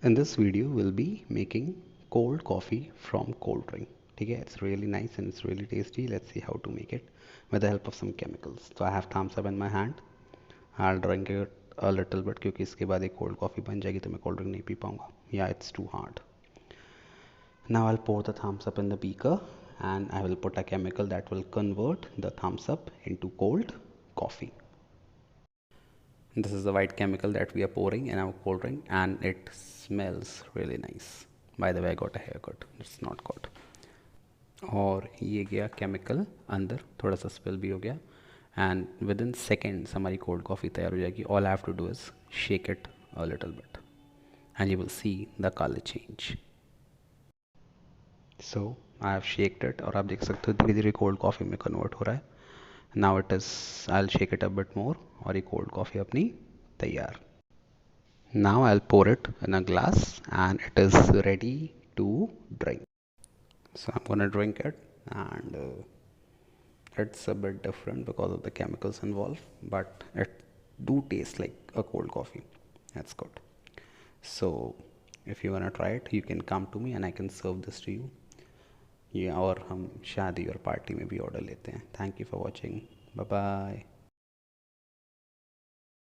In this video, we'll be making cold coffee from cold drink. Okay, it's really nice and it's really tasty. Let's see how to make it with the help of some chemicals. So I have thumbs up in my hand. I'll drink it a little bit क्योंकि इसके बाद एक cold coffee बन जाएगी तो मैं cold drink नहीं P पाऊंगा. Yeah, it's too hard. Now I'll pour the thumbs up in the beaker and I will put a chemical that will convert the thumbs up into cold coffee. This is the white chemical that we are pouring in our cold drink and it smells really nice. By the way, I got a haircut. It's not got. और ये गया chemical अंदर, थोड़ा सा spill भी हो गया and within seconds हमारी कोल्ड कॉफ़ी तैयार हो जाएगी. All I have to do is shake it a little bit and you will see the colour change. So I have shaked it और आप देख सकते हो धीरे धीरे कोल्ड कॉफ़ी में कन्वर्ट हो रहा है. Now it is I will shake it a bit more और ये कोल्ड कॉफ़ी अपनी तैयार. Now I will pour it in a glass and it is ready to drink. So I'm gonna drink it and it's a bit different because of the chemicals involved, but it do taste like a cold coffee. That's good. So if you wanna try it, you can come to me and I can serve this to you. Yeah, और हम शादी और party में भी order लेते हैं. Thank you for watching. Bye bye.